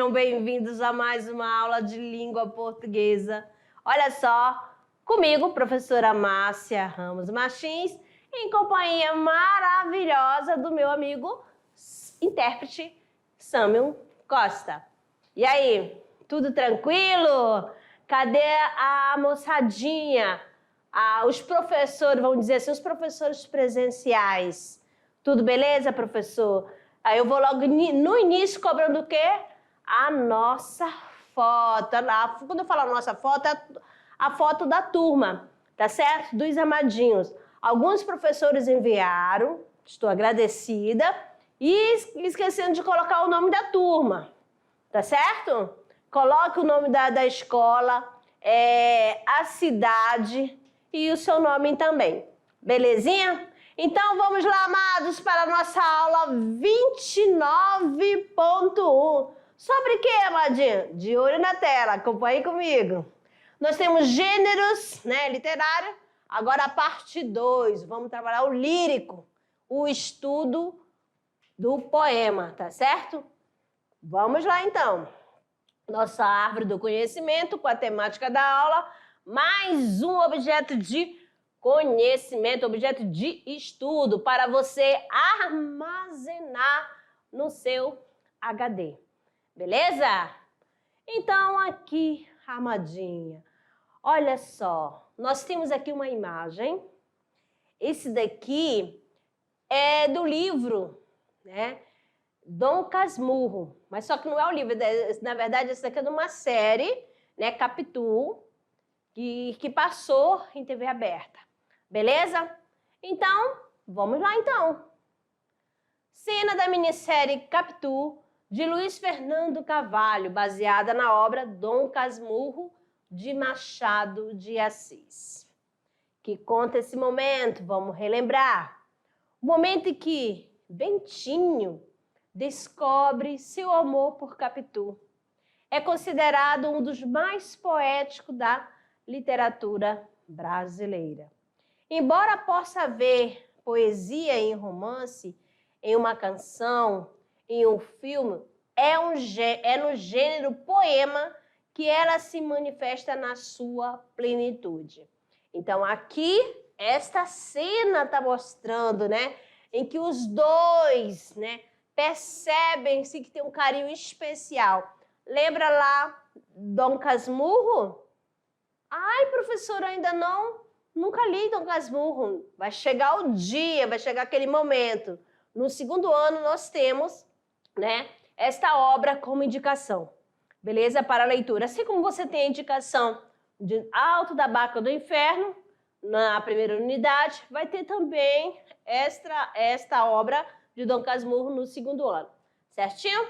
Sejam bem-vindos a mais uma aula de língua portuguesa. Olha só, comigo, professora Márcia Ramos Martins, em companhia maravilhosa do meu amigo, intérprete Samuel Costa. E aí, tudo tranquilo? Cadê a moçadinha? Os professores, vamos dizer assim, os professores presenciais. Tudo beleza, professor? Aí eu vou logo no início cobrando o quê? A nossa foto. Quando eu falo a nossa foto, é a foto da turma, tá certo? Dos amadinhos. Alguns professores enviaram, estou agradecida, e esquecendo de colocar o nome da turma, tá certo? Coloque o nome da escola, a cidade e o seu nome também. Belezinha? Então, vamos lá, amados, para a nossa aula 29.1. Sobre o que, amadinho? De olho na tela, acompanhe comigo. Nós temos gêneros, né, literário. Agora a parte 2, vamos trabalhar o lírico, o estudo do poema, tá certo? Vamos lá, então. Nossa árvore do conhecimento com a temática da aula, mais um objeto de conhecimento, objeto de estudo para você armazenar no seu HD. Beleza? Então, aqui, amadinha, olha só, nós temos aqui uma imagem. Esse daqui é do livro, né? Dom Casmurro, mas só que não é o livro, na verdade, esse daqui é de uma série, né, Capitu, que passou em TV aberta. Beleza? Então, vamos lá então. Cena da minissérie Capitu, de Luiz Fernando Carvalho, baseada na obra Dom Casmurro, de Machado de Assis. Que conta esse momento, vamos relembrar. O momento em que Bentinho descobre seu amor por Capitu. É considerado um dos mais poéticos da literatura brasileira. Embora possa haver poesia em romance, em uma canção, em um filme, é no gênero poema que ela se manifesta na sua plenitude. Então, aqui, esta cena está mostrando, né, em que os dois, né, percebem-se que tem um carinho especial. Lembra lá Dom Casmurro? Ai, professora, ainda não. Nunca li Dom Casmurro. Vai chegar o dia, vai chegar aquele momento. No segundo ano nós temos, né, esta obra como indicação. Beleza? Para a leitura. Assim como você tem a indicação de Alto da Barca do Inferno, na primeira unidade, vai ter também esta obra de Dom Casmurro no segundo ano. Certinho?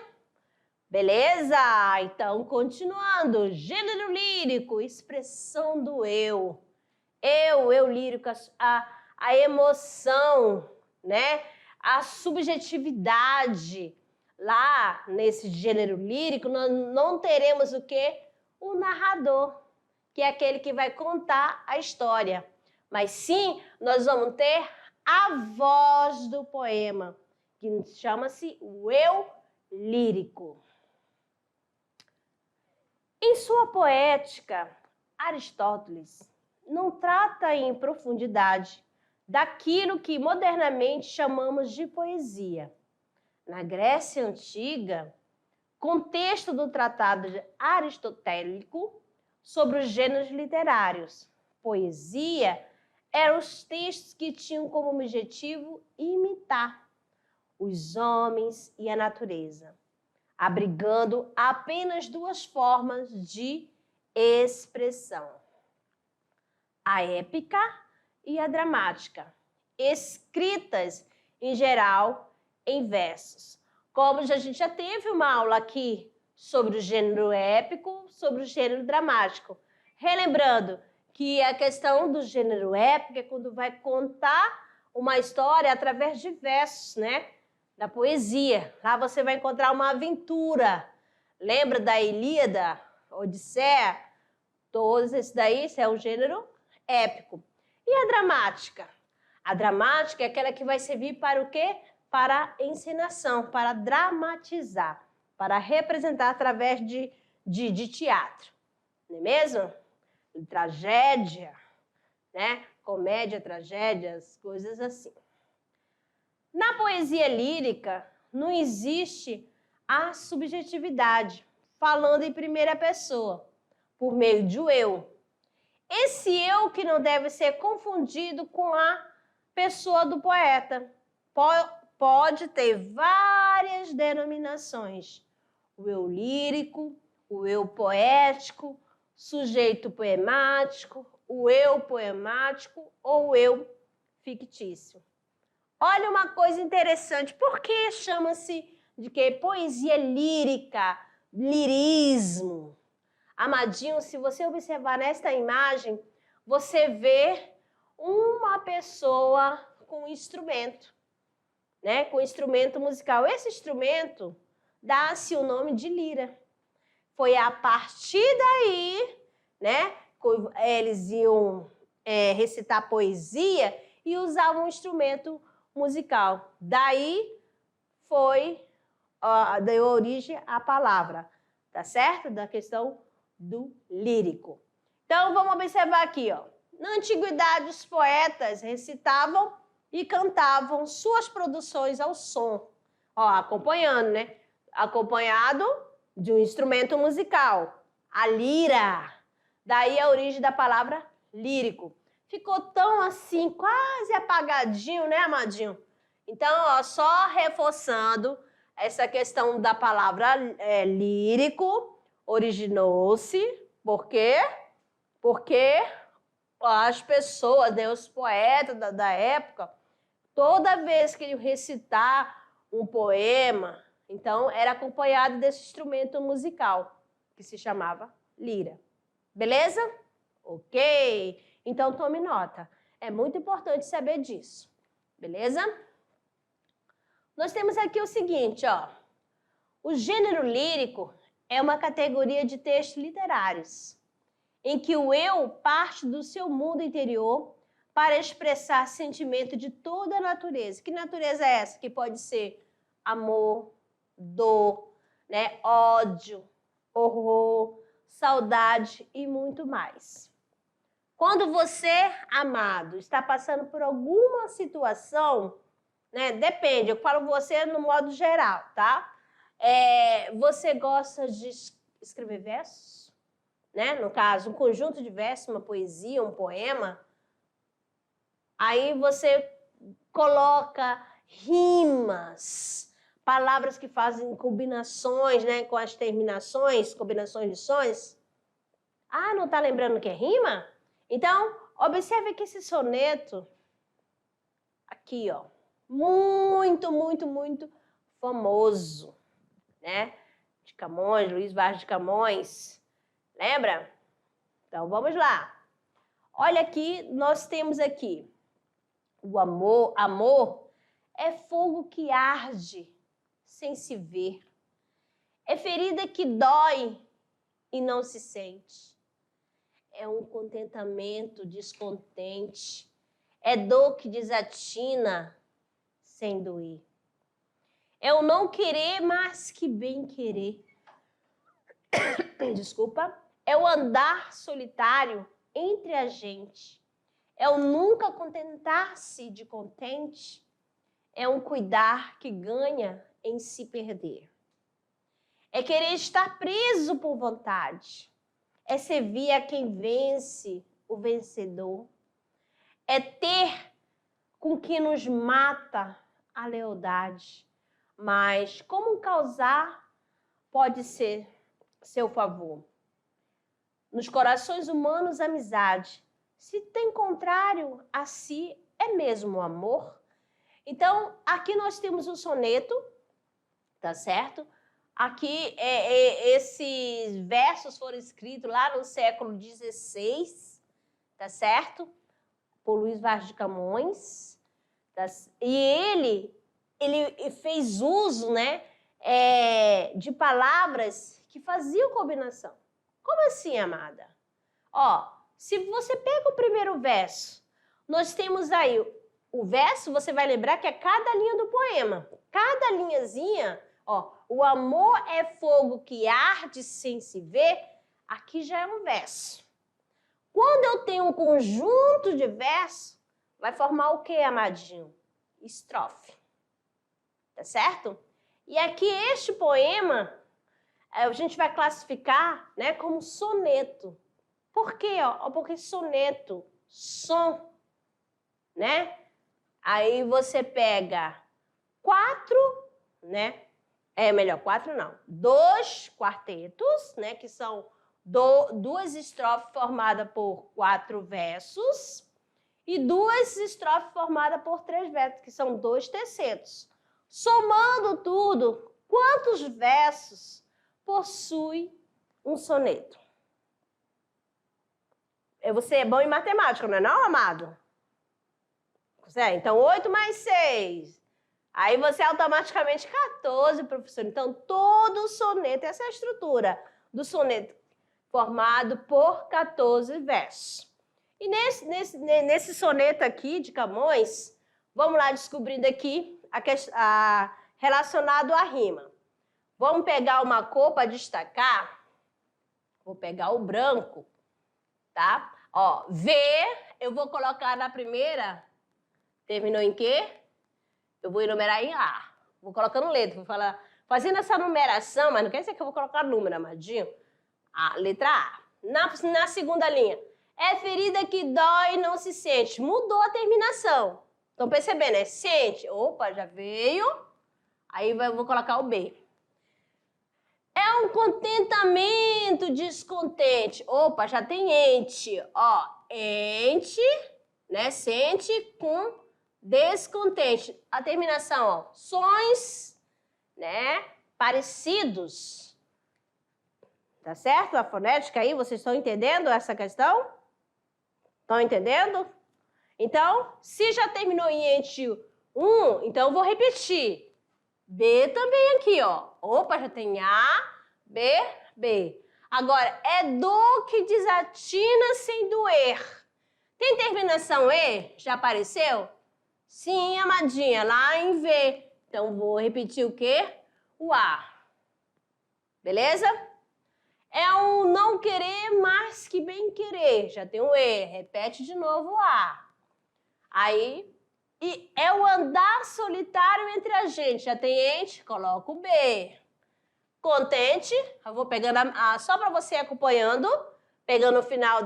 Beleza? Então, continuando. Gênero lírico, expressão do eu. Eu lírico, a emoção, né? A subjetividade. Lá, nesse gênero lírico, nós não teremos o quê? O narrador, que é aquele que vai contar a história. Mas sim, nós vamos ter a voz do poema, que chama-se o eu lírico. Em sua poética, Aristóteles não trata em profundidade daquilo que modernamente chamamos de poesia. Na Grécia Antiga, contexto do tratado aristotélico sobre os gêneros literários, poesia eram os textos que tinham como objetivo imitar os homens e a natureza, abrigando apenas duas formas de expressão: a épica e a dramática, escritas, em geral, em versos. Como a gente já teve uma aula aqui sobre o gênero épico, sobre o gênero dramático. Relembrando que a questão do gênero épico é quando vai contar uma história através de versos, né? Da poesia. Lá você vai encontrar uma aventura. Lembra da Ilíada, Odisseia? Todos esses daí, isso é um gênero épico. E a dramática? A dramática é aquela que vai servir para o quê? Para a encenação, para dramatizar, para representar através de teatro, não é mesmo? Tragédia, né? Comédia, tragédias, coisas assim. Na poesia lírica, não existe a subjetividade, falando em primeira pessoa, por meio de eu. Esse eu que não deve ser confundido com a pessoa do poeta. Pode ter várias denominações. O eu lírico, o eu poético, sujeito poemático, o eu poemático ou o eu fictício. Olha uma coisa interessante, por que chama-se de quê? Poesia lírica, lirismo. Amadinho, se você observar nesta imagem, você vê uma pessoa com um instrumento, né? Com um instrumento musical. Esse instrumento dá-se o nome de lira. Foi a partir daí, né? Eles iam recitar poesia e usavam um instrumento musical. Daí deu origem à palavra, tá certo? Da questão do lírico. Então, vamos observar aqui, ó. Na antiguidade, os poetas recitavam e cantavam suas produções ao som. Ó, acompanhando, né? Acompanhado de um instrumento musical, a lira. Daí a origem da palavra lírico. Ficou tão assim, quase apagadinho, né, Amadinho? Então, ó, só reforçando essa questão da palavra lírico, originou-se, por quê? Porque as pessoas, né, os poetas da época, toda vez que ele recitar um poema, então era acompanhado desse instrumento musical, que se chamava lira. Beleza? Ok. Então, tome nota. É muito importante saber disso. Beleza? Nós temos aqui o seguinte, ó. O gênero lírico é uma categoria de textos literários, em que o eu parte do seu mundo interior para expressar sentimento de toda a natureza. Que natureza é essa? Que pode ser amor, dor, né? Ódio, horror, saudade e muito mais. Quando você, amado, está passando por alguma situação, né? Depende, eu falo você no modo geral, tá? Você gosta de escrever versos? Né? No caso, um conjunto de versos, uma poesia, um poema. Aí você coloca rimas, palavras que fazem combinações, né? Com as terminações, combinações de sons. Ah, não está lembrando o que é rima? Então, observe que esse soneto, aqui, ó, muito, muito, muito famoso, né? De Camões, Luís Vaz de Camões. Lembra? Então, vamos lá. Olha aqui, nós temos aqui o amor. Amor é fogo que arde sem se ver. É ferida que dói e não se sente. É um contentamento descontente. É dor que desatina sem doer. É o não querer mais que bem querer. Desculpa. É o andar solitário entre a gente. É o nunca contentar-se de contente. É um cuidar que ganha em se perder. É querer estar preso por vontade. É servir a quem vence, o vencedor. É ter com que nos mata a lealdade. Mas como causar pode ser seu favor? Nos corações humanos, amizade. Se tem contrário a si, é mesmo amor? Então, aqui nós temos um soneto, tá certo? Aqui, esses versos foram escritos lá no século XVI, tá certo? Por Luís Vaz de Camões. Tá? E ele fez uso, né, de palavras que faziam combinação. Como assim, amada? Ó, se você pega o primeiro verso, nós temos aí o verso, você vai lembrar que é cada linha do poema. Cada linhazinha Ó, o amor é fogo que arde sem se ver, aqui já é um verso. Quando eu tenho um conjunto de versos, vai formar o que, amadinho? Estrofe. Tá certo? E aqui este poema, a gente vai classificar, né, como soneto. Por quê? Porque soneto, som, né? Aí você pega 4, né? Quatro não. 2 quartetos, né? Que são duas estrofes formadas por 4 versos e 2 estrofes formadas por 3 versos, que são 2 tercetos. Somando tudo, quantos versos possui um soneto? Você é bom em matemática, não é não, amado? Então, 8 mais 6. Aí você automaticamente 14, professor. Então, todo o soneto, essa é a estrutura do soneto, formado por 14 versos. E nesse soneto aqui de Camões, vamos lá descobrindo aqui relacionado à rima. Vamos pegar uma cor para destacar. Vou pegar o branco, tá? Ó, V, eu vou colocar na primeira. Terminou em quê? Eu vou enumerar em A. Vou colocando letra, vou falar, fazendo essa numeração, mas não quer dizer que eu vou colocar número, amadinho. A letra A. Na segunda linha. É ferida que dói e não se sente. Mudou a terminação. Estão percebendo? É sente. Opa, já veio. Aí eu vou colocar o B. É um contentamento descontente. Opa, já tem ente. Ó, ente, né? Sente com descontente. A terminação, ó, sons, né? Parecidos. Tá certo? A fonética aí, vocês estão entendendo essa questão? Estão entendendo? Então, se já terminou em ente 1, então eu vou repetir. B também aqui, ó. Opa, já tem A, B, B. Agora, é dor que desatina sem doer. Tem terminação E? Já apareceu? Sim, amadinha, lá em V. Então, vou repetir o quê? O A. Beleza? É um não querer mais que bem querer. Já tem um E. Repete de novo o A. Aí, e é o andar solitário entre a gente. Já tem ente, coloco o B. Contente, eu vou pegando só para você acompanhando, pegando o final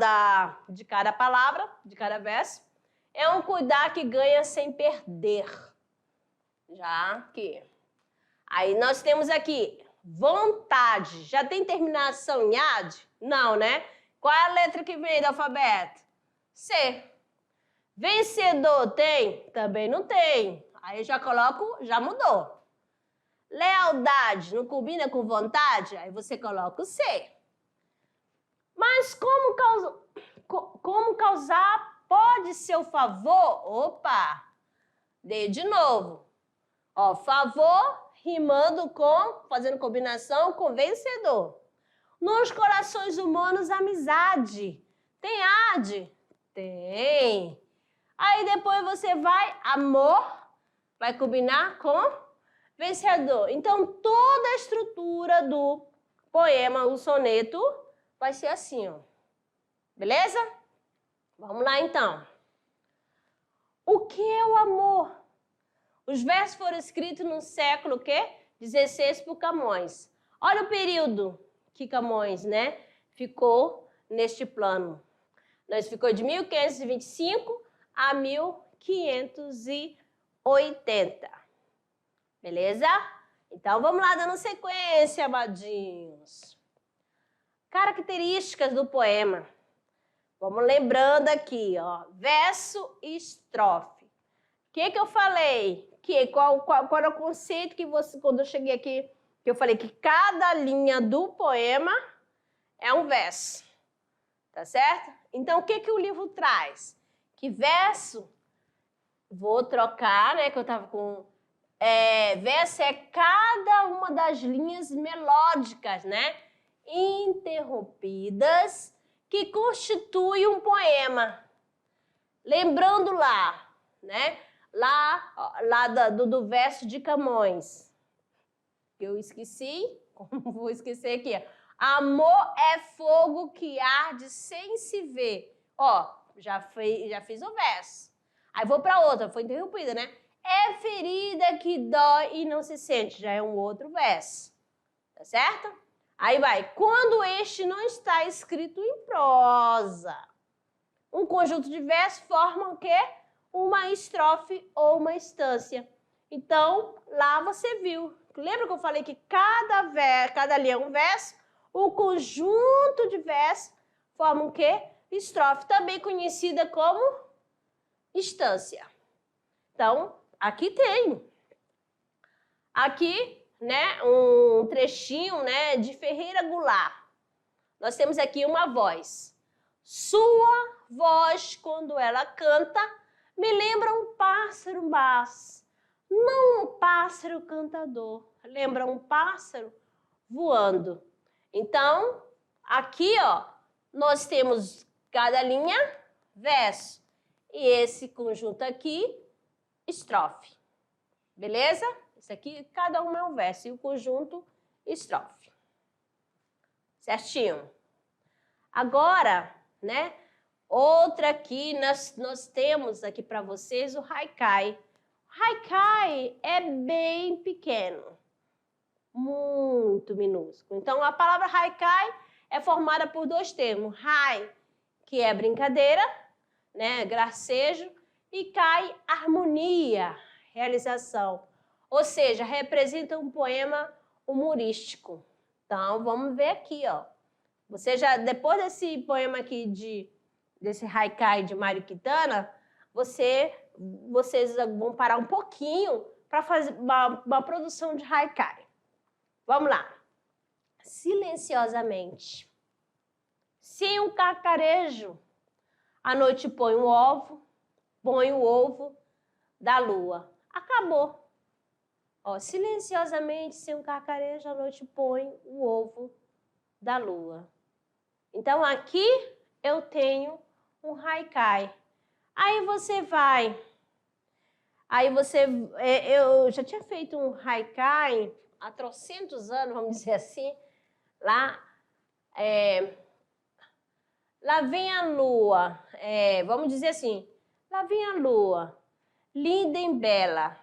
de cada palavra, de cada verso. É um cuidar que ganha sem perder. Já aqui. Aí nós temos aqui vontade. Já tem terminação em ad? Não, né? Qual é a letra que vem do alfabeto? C. Vencedor tem? Também não tem. Aí eu já coloco, já mudou. Lealdade não combina com vontade? Aí você coloca o C. Mas como causar pode ser o favor? Opa! Dei de novo. Ó, favor rimando com, fazendo combinação com vencedor. Nos corações humanos, amizade. Tem ad? Tem. Aí depois você vai, amor, vai combinar com vencedor. Então, toda a estrutura do poema, o soneto, vai ser assim, ó. Beleza? Vamos lá, então. O que é o amor? Os versos foram escritos no século quê? 16 por Camões. Olha o período que Camões, né, ficou neste plano. Nós ficou de 1525 a 1580. Beleza? Então, vamos lá dando sequência, amadinhos. Características do poema. Vamos lembrando aqui, ó. Verso e estrofe. O que eu falei? Qual era o conceito que você, quando eu cheguei aqui, que eu falei que cada linha do poema é um verso. Tá certo? Então, o que o livro traz? Que verso, vou trocar, né, que eu tava com... verso é cada uma das linhas melódicas, né, interrompidas, que constitui um poema. Lembrando lá, né, do verso de Camões. Eu esqueci, como vou esquecer aqui? Amor é fogo que arde sem se ver. Ó, já fiz o verso. Aí vou para outra, foi interrompida, né? É ferida que dói e não se sente. Já é um outro verso. Tá certo? Aí vai. Quando este não está escrito em prosa. Um conjunto de versos forma o quê? Uma estrofe ou uma estância. Então, lá você viu. Lembra que eu falei que cada linha é um verso? O conjunto de versos forma o quê? Estrofe, também conhecida como estância. Então, aqui tem. Aqui, né, um trechinho, né, de Ferreira Goulart. Nós temos aqui uma voz. Sua voz, quando ela canta, me lembra um pássaro mas não um pássaro cantador. Lembra um pássaro voando. Então, aqui, ó, nós temos cada linha, verso. E esse conjunto aqui, estrofe. Beleza? Isso aqui, cada um é um verso. E o conjunto, estrofe. Certinho? Agora, né? Outra aqui, nós temos aqui para vocês o haikai. O haikai é bem pequeno. Muito minúsculo. Então, a palavra haikai é formada por dois termos. Hai, que é brincadeira, né? Gracejo. E kai, harmonia, realização. Ou seja, representa um poema humorístico. Então, vamos ver aqui, ó. Você já, depois desse poema aqui, desse haikai de Mário Quintana, vocês vão parar um pouquinho para fazer uma produção de haikai. Vamos lá. Silenciosamente. Sem um cacarejo, a noite põe o ovo da lua. Acabou. Ó, silenciosamente, sem um cacarejo, a noite põe o ovo da lua. Então, aqui eu tenho um haikai. Aí você vai... eu já tinha feito um haikai há trocentos anos, vamos dizer assim. Lá vem a lua. Vamos dizer assim. Lá vem a lua, linda e bela,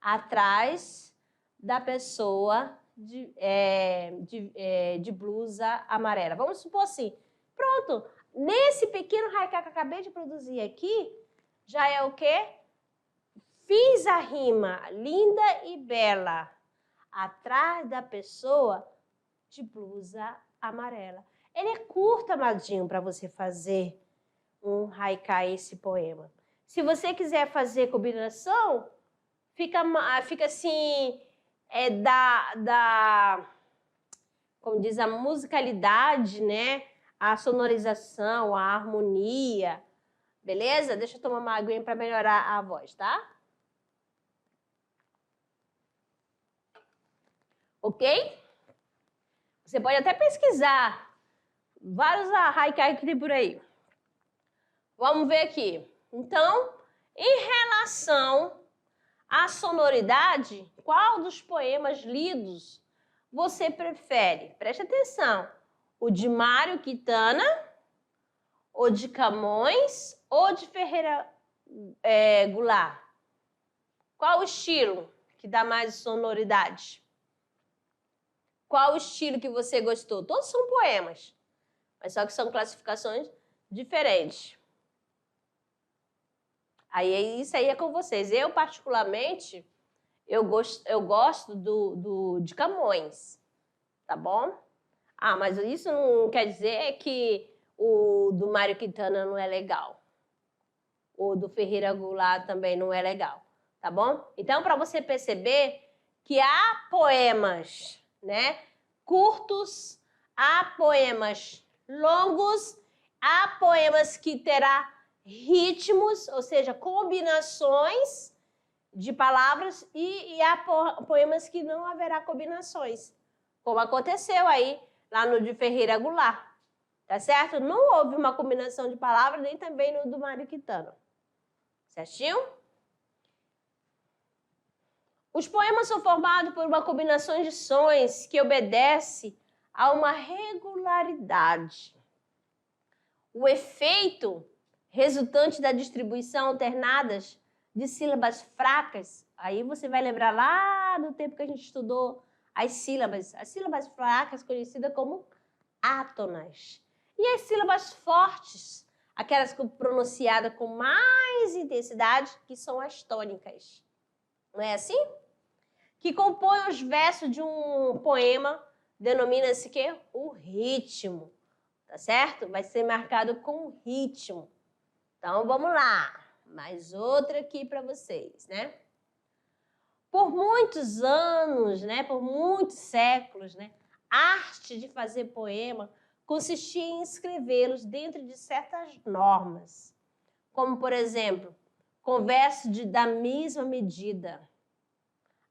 atrás da pessoa de blusa amarela. Vamos supor assim. Pronto. Nesse pequeno haikai que eu acabei de produzir aqui, já é o quê? Fiz a rima linda e bela atrás da pessoa de blusa amarela. Ele é curto, amadinho, para você fazer um haikai, esse poema. Se você quiser fazer combinação, fica assim, como diz, a musicalidade, né? A sonorização, a harmonia, beleza? Deixa eu tomar uma aguinha para melhorar a voz, tá? Ok? Você pode até pesquisar vários haikai que tem por aí. Vamos ver aqui. Então, em relação à sonoridade, qual dos poemas lidos você prefere? Preste atenção. O de Mário Quintana, o de Camões ou de Ferreira Goulart? Qual o estilo que dá mais sonoridade? Qual o estilo que você gostou? Todos são poemas, mas só que são classificações diferentes. Isso aí é com vocês. Eu, particularmente, eu gosto de Camões, tá bom? Ah, mas isso não quer dizer que o do Mário Quintana não é legal. O do Ferreira Goulart também não é legal, tá bom? Então, para você perceber que há poemas, né, curtos, há poemas longos, há poemas que terá ritmos, ou seja, combinações de palavras e há poemas que não haverá combinações, como aconteceu aí lá no de Ferreira Goulart, tá certo? Não houve uma combinação de palavras, nem também no do Mário Quintana. Certinho? Os poemas são formados por uma combinação de sons que obedece a uma regularidade. O efeito resultante da distribuição alternada de sílabas fracas, aí você vai lembrar lá do tempo que a gente estudou as sílabas fracas conhecidas como átonas. E as sílabas fortes, aquelas pronunciadas com mais intensidade, que são as tônicas. Não é assim? Que compõem os versos de um poema, denomina-se o quê? O ritmo. Tá certo? Vai ser marcado com ritmo. Então, vamos lá. Mais outra aqui para vocês, né? Por muitos anos, né? Por muitos séculos, né? A arte de fazer poema consistia em escrevê-los dentro de certas normas. Como, por exemplo, com versos da mesma medida.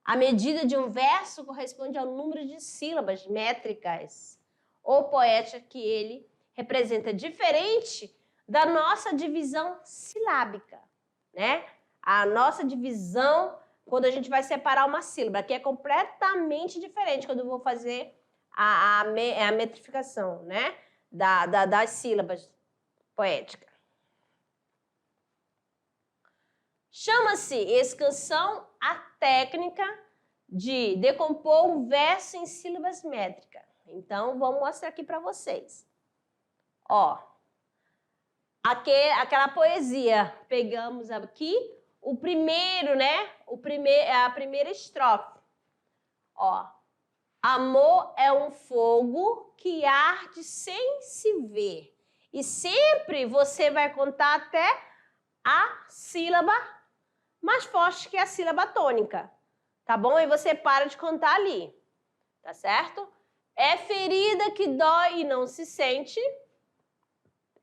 A medida de um verso corresponde ao número de sílabas métricas ou poética que ele representa, diferente da nossa divisão silábica, né? A nossa divisão, quando a gente vai separar uma sílaba, que é completamente diferente quando eu vou fazer a metrificação, né? Das sílabas poéticas. Chama-se escansão a técnica de decompor um verso em sílabas métricas. Então, vamos mostrar aqui para vocês. Ó, aquela poesia, pegamos aqui o primeiro, né? A primeira estrofe. Ó, amor é um fogo que arde sem se ver. E sempre você vai contar até a sílaba mais forte que a sílaba tônica, tá bom? E você para de contar ali, tá certo? É ferida que dói e não se sente.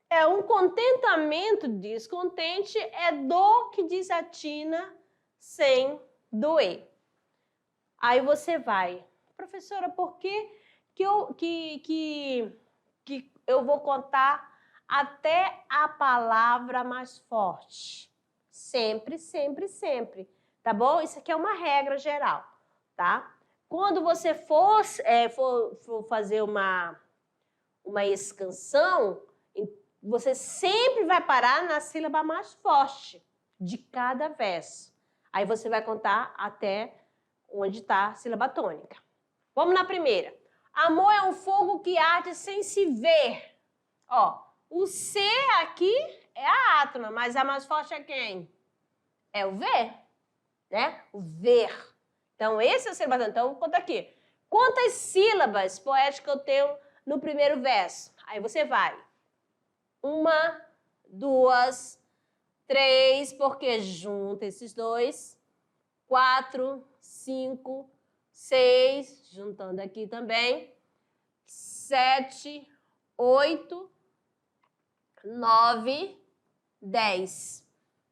É um contentamento descontente, é dor que desatina sem doer. Aí você vai, professora, por que eu vou contar até a palavra mais forte? Sempre, sempre, sempre, tá bom? Isso aqui é uma regra geral, tá? Quando você for fazer uma escansão, você sempre vai parar na sílaba mais forte de cada verso. Aí você vai contar até onde está a sílaba tônica. Vamos na primeira. Amor é um fogo que arde sem se ver. Ó, o C aqui é a átona, mas a mais forte é quem? É o V, né? O ver. Então, esse é o sílaba tônica. Então, conta aqui. Quantas sílabas poéticas eu tenho no primeiro verso? Aí você vai. 1, 2, 3, porque junta esses dois. 4, 5, 6, juntando aqui também. 7, 8, 9, 10.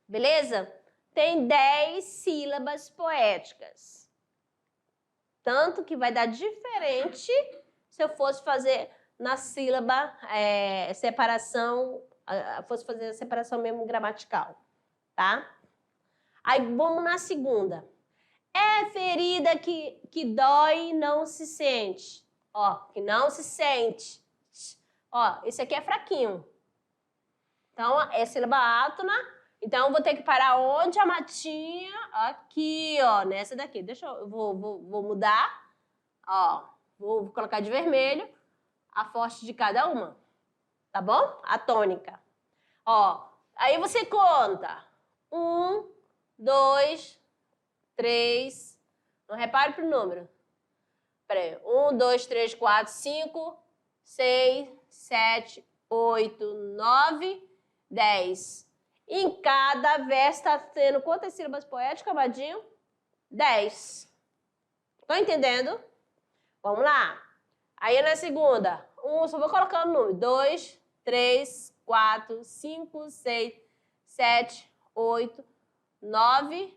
Beleza? Tem 10 sílabas poéticas. Tanto que vai dar diferente se eu fosse fazer na sílaba separação, fosse fazer a separação mesmo gramatical, tá? Aí vamos na segunda. É ferida que dói e não se sente. Ó, que não se sente. Ó, esse aqui é fraquinho. Então, é sílaba átona. Então, eu vou ter que parar onde a matinha? Aqui, ó, nessa daqui. Deixa eu vou mudar. Ó, vou colocar de vermelho a forte de cada uma. Tá bom? A tônica. Ó, aí você conta. 1, 2, 3. Não repare pro número. Peraí. 1, 2, 3, 4, 5, 6, 7, 8, 9, 10. Em cada verso está tendo quantas sílabas poéticas, Amadinho? 10. Estão entendendo? Vamos lá. Aí na segunda. Só vou colocando o número. 2, 3, 4, 5, 6, 7, 8, 9,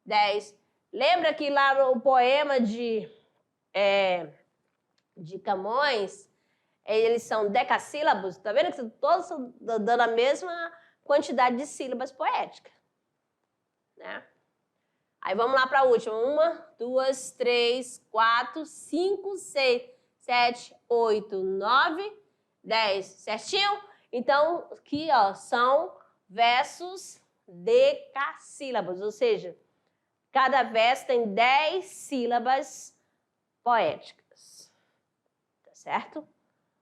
10. Lembra que lá no poema de Camões, eles são decassílabos? Tá vendo que todos estão dando a mesma quantidade de sílabas poéticas, né? Aí vamos lá para a última. 1, 2, 3, 4, 5, 6, 7, 8, 9, 10. Certinho? Então, aqui, ó, são versos decassílabos, ou seja, cada verso tem 10 sílabas poéticas. Tá certo?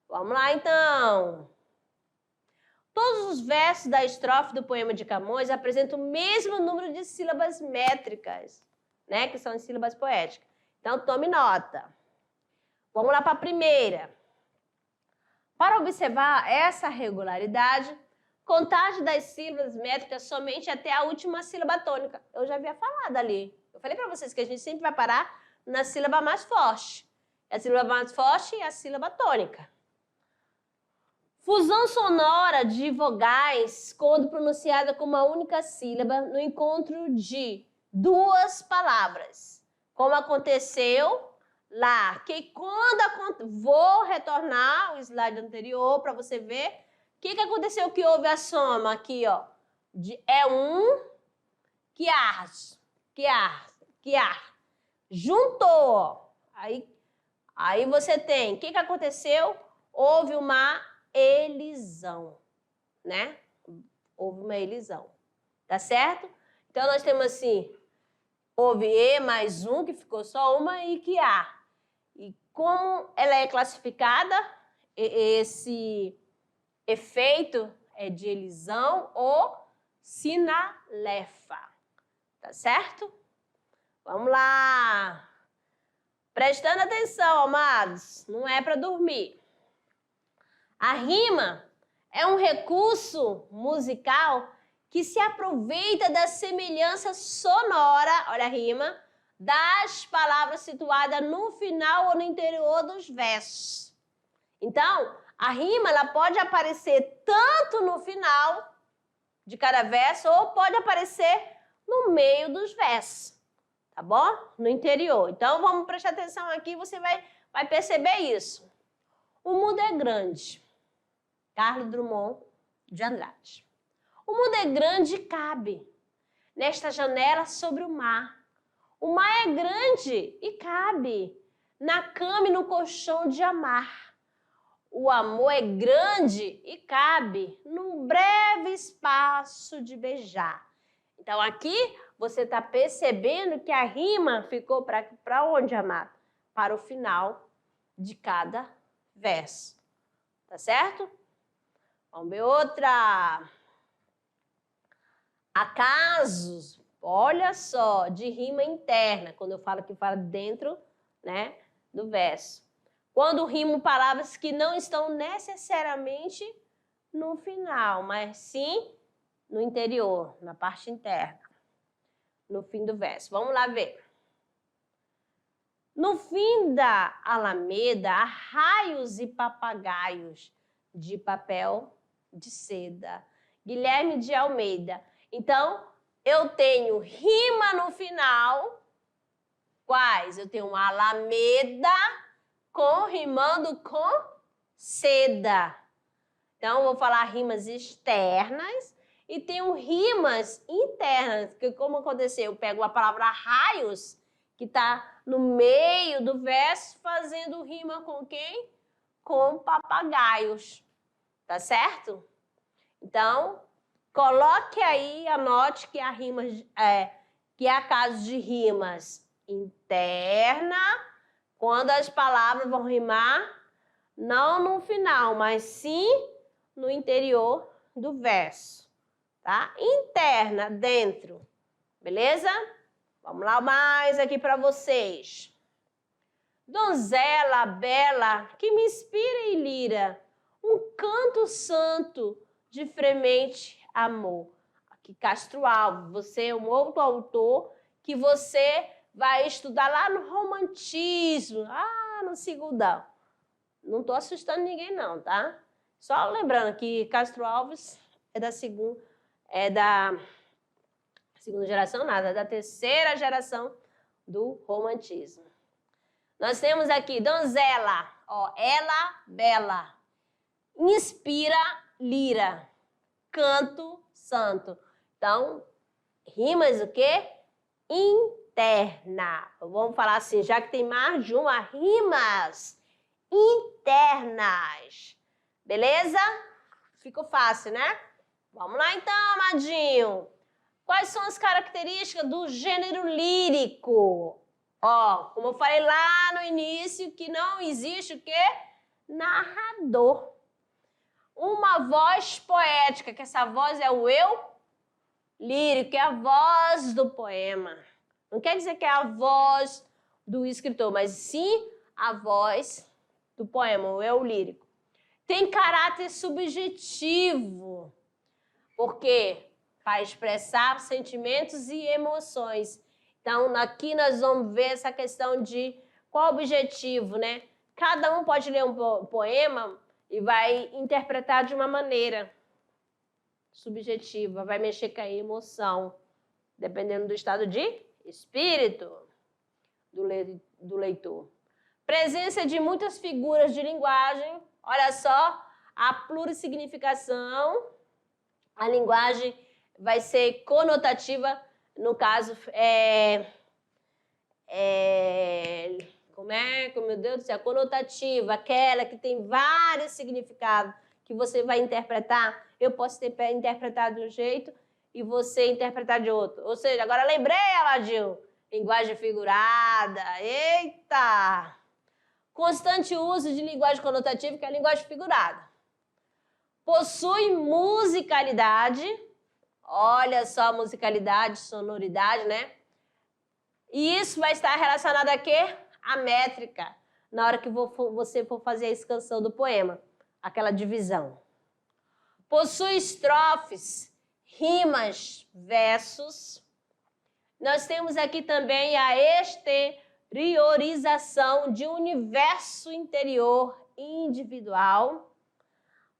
Vamos lá, então. Todos os versos da estrofe do poema de Camões apresentam o mesmo número de sílabas métricas, né? Que são as sílabas poéticas. Então, tome nota. Vamos lá para a primeira. Para observar essa regularidade, contagem das sílabas métricas somente até a última sílaba tônica. Eu já havia falado ali. Eu falei para vocês que a gente sempre vai parar na sílaba mais forte. A sílaba mais forte é a sílaba tônica. Fusão sonora de vogais quando pronunciada com uma única sílaba no encontro de duas palavras. Como aconteceu lá. Que quando vou retornar o slide anterior para você ver. O que aconteceu que houve a soma aqui, ó? É um quiar. Juntou. Aí você tem. O que aconteceu? Houve uma elisão, né? Houve uma elisão. Tá certo? Então, nós temos assim, houve E mais um, que ficou só uma, e quiar. E como ela é classificada, esse efeito é de elisão ou sinalefa. Tá certo? Vamos lá. Prestando atenção, amados. Não é para dormir. A rima é um recurso musical que se aproveita da semelhança sonora, olha a rima, das palavras situadas no final ou no interior dos versos. Então, a rima ela pode aparecer tanto no final de cada verso ou pode aparecer no meio dos versos, tá bom? No interior. Então, vamos prestar atenção aqui, você vai perceber isso. O mundo é grande. Carlos Drummond de Andrade. O mundo é grande e cabe nesta janela sobre o mar. O mar é grande e cabe na cama e no colchão de amar. O amor é grande e cabe num breve espaço de beijar. Então aqui você está percebendo que a rima ficou para onde, amado? Para o final de cada verso. Tá certo? Vamos ver outra. Há casos, olha só, de rima interna, quando eu falo que fala dentro, né, do verso. Quando rimo palavras que não estão necessariamente no final, mas sim no interior, na parte interna, no fim do verso. Vamos lá ver. No fim da alameda, há raios e papagaios de papel de seda. Guilherme de Almeida. Então, eu tenho rima no final. Quais? Eu tenho uma alameda rimando com seda. Então, eu vou falar rimas externas e tenho rimas internas. Que como aconteceu? Eu pego a palavra raios, que está no meio do verso, fazendo rima com quem? Com papagaios. Tá certo? Então, coloque aí, anote que que há casos de rimas interna, quando as palavras vão rimar, não no final, mas sim no interior do verso, tá? Interna, dentro, beleza? Vamos lá mais aqui para vocês. Donzela bela, que me inspira e lira, um canto santo de fremente amor. Aqui, Castro Alves, você é um outro autor que você vai estudar lá no romantismo, no segundão. Não estou assustando ninguém não, tá? Só lembrando que Castro Alves é da segunda geração, nada, é da terceira geração do romantismo. Nós temos aqui donzela, ó, ela bela, inspira lira, canto santo. Então, rimas o quê? interna. Vamos falar assim, já que tem mais de uma, rimas internas. Beleza? Ficou fácil, né? Vamos lá então, amadinho. Quais são as características do gênero lírico? Ó, como eu falei lá no início, que não existe o quê? Narrador. Uma voz poética, que essa voz é o eu lírico, é a voz do poema. Não quer dizer que é a voz do escritor, mas sim a voz do poema, o eu lírico. Tem caráter subjetivo, porque vai expressar sentimentos e emoções. Então, aqui nós vamos ver essa questão de qual o objetivo, né? Cada um pode ler um poema e vai interpretar de uma maneira subjetiva, vai mexer com a emoção, dependendo do estado de espírito do leitor. Presença de muitas figuras de linguagem, olha só, a plurissignificação, a linguagem vai ser conotativa, no caso, meu Deus do céu, conotativa, aquela que tem vários significados, que você vai interpretar. Eu posso ter interpretado de um jeito e você interpretar de outro. Ou seja, agora lembrei, Aladinho, linguagem figurada, eita! Constante uso de linguagem conotativa, que é a linguagem figurada. Possui musicalidade, olha só a musicalidade, sonoridade, né? E isso vai estar relacionado a quê? A métrica, na hora que você for fazer a escansão do poema, aquela divisão. Possui estrofes, rimas, versos. Nós temos aqui também a exteriorização de um universo interior individual.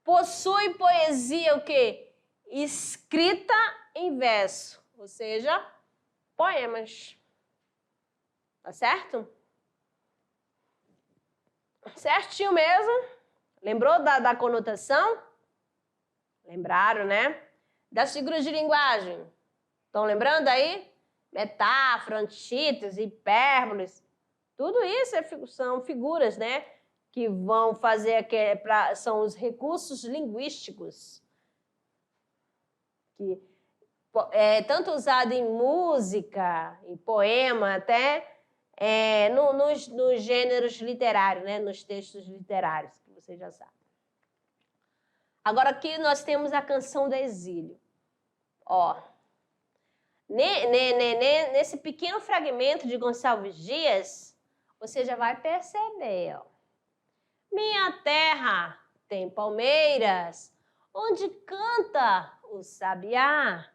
Possui poesia o quê? Escrita em verso, ou seja, poemas. Tá certo? Certinho mesmo. Lembrou da conotação? Lembraram, né? Das figuras de linguagem. Estão lembrando aí? Metáfora, antítese, hipérboles. Tudo isso são figuras, né? Que vão fazer, são os recursos linguísticos. Que é tanto usado em música, em poema, até nos gêneros literários, né? Nos textos literários, que você já sabe. Agora aqui nós temos a canção do exílio. Ó, nesse pequeno fragmento de Gonçalves Dias, você já vai perceber, ó. Minha terra tem palmeiras, onde canta o sabiá.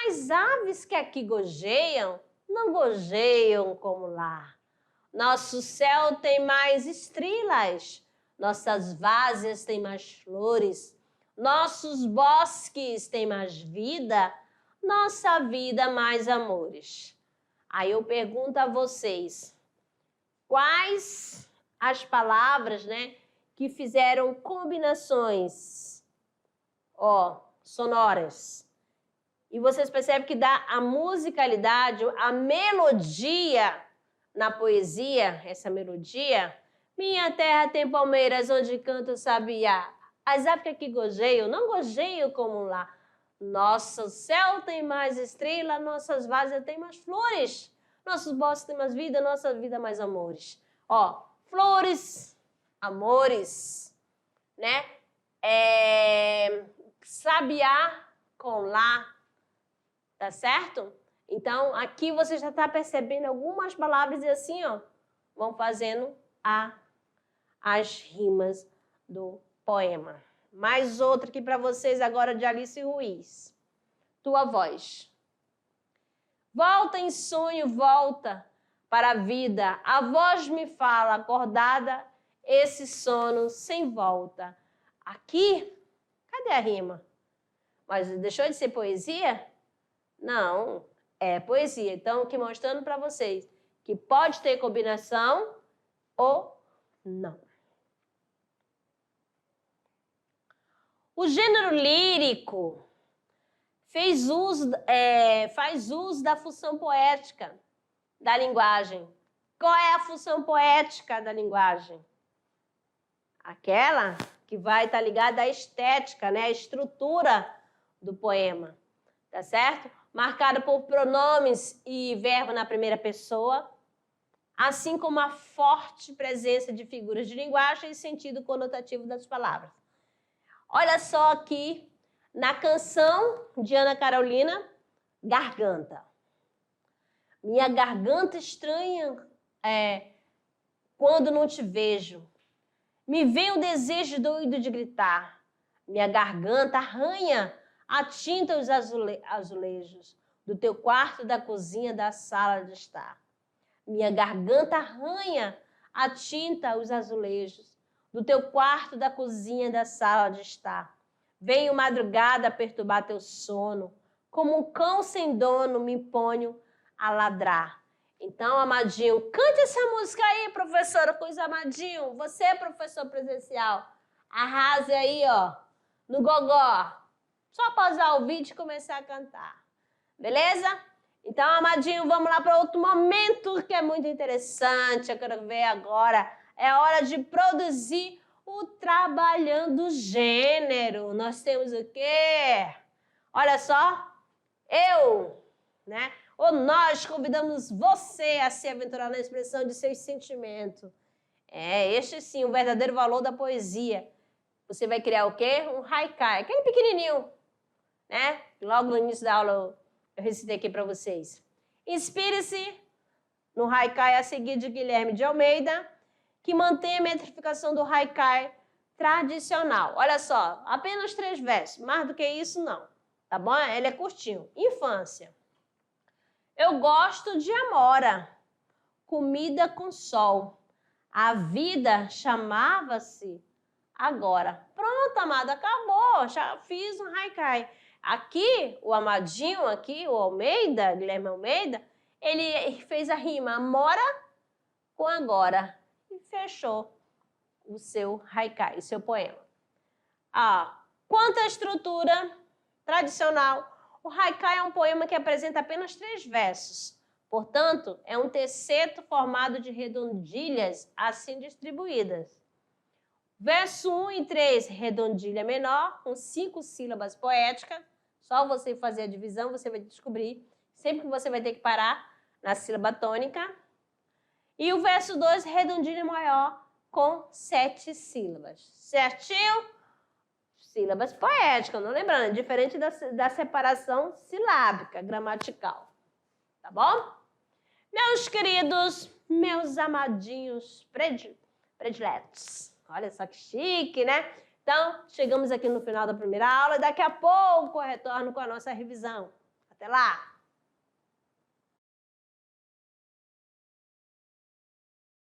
As aves que aqui gojeiam, não gojeiam como lá. Nosso céu tem mais estrelas, nossas várzeas têm mais flores, nossos bosques têm mais vida, nossa vida mais amores. Aí eu pergunto a vocês, quais as palavras, né, que fizeram combinações, sonoras? E vocês percebem que dá a musicalidade, a melodia na poesia, essa melodia. Minha terra tem palmeiras onde canta o sabiá. As aves que aqui gojeiam, não gojeiam como lá. Nosso céu tem mais estrela, nossas várzeas têm mais flores. Nossos bosques têm mais vida, nossa vida mais amores. Ó, flores, amores, né? Sabiá com lá. Tá certo? Então, aqui você já está percebendo algumas palavras e assim, ó, vão fazendo as rimas do poema. Mais outra aqui para vocês agora de Alice Ruiz. Tua voz. Volta em sonho, volta para a vida. A voz me fala, acordada, esse sono sem volta. Aqui, cadê a rima? Mas deixou de ser poesia? Não, é poesia. Então, aqui mostrando para vocês que pode ter combinação ou não. O gênero lírico faz uso da função poética da linguagem. Qual é a função poética da linguagem? Aquela que vai estar ligada à estética, né? À estrutura do poema, tá certo? Marcada por pronomes e verbo na primeira pessoa, assim como a forte presença de figuras de linguagem e sentido conotativo das palavras. Olha só aqui, na canção de Ana Carolina, Garganta. Minha garganta estranha quando não te vejo. Me vem o desejo doido de gritar. Minha garganta arranha a tinta os azulejos do teu quarto, da cozinha, da sala de estar. Minha garganta arranha a tinta os azulejos do teu quarto, da cozinha, da sala de estar. Venho madrugada perturbar teu sono, como um cão sem dono me ponho a ladrar. Então, Amadinho, cante essa música aí, professora, com os Amadinho. Você é professor presencial. Arrase aí, ó, no gogó. Só pausar o vídeo e começar a cantar. Beleza? Então, Amadinho, vamos lá para outro momento que é muito interessante. Eu quero ver agora. É hora de produzir o Trabalhando Gênero. Nós temos o quê? Olha só. Ou nós convidamos você a se aventurar na expressão de seus sentimentos. Este sim, o verdadeiro valor da poesia. Você vai criar o quê? Um haikai, aquele pequenininho, né? Logo no início da aula eu recitei aqui para vocês. Inspire-se no haikai a seguir de Guilherme de Almeida, que mantém a metrificação do haikai tradicional. Olha só, apenas 3 versos, mais do que isso não, tá bom? Ele é curtinho. Infância. Eu gosto de amora, comida com sol. A vida chamava-se agora. Pronto, amada, acabou. Já fiz um haikai. Aqui, o Amadinho, o Almeida, Guilherme Almeida, ele fez a rima amora com agora. E fechou o seu haikai, o seu poema. Quanto à estrutura tradicional, o haikai é um poema que apresenta apenas 3 versos. Portanto, é um terceto formado de redondilhas assim distribuídas. Verso 1 e 3, redondilha menor, com 5 sílabas poéticas. Só você fazer a divisão, você vai descobrir. Sempre que você vai ter que parar na sílaba tônica. E o verso 2, redondilha maior, com 7 sílabas. Certinho? Sílabas poéticas, não lembrando, diferente da separação silábica, gramatical. Tá bom? Meus queridos, meus amadinhos prediletos. Olha só que chique, né? Então, chegamos aqui no final da primeira aula e daqui a pouco eu retorno com a nossa revisão. Até lá!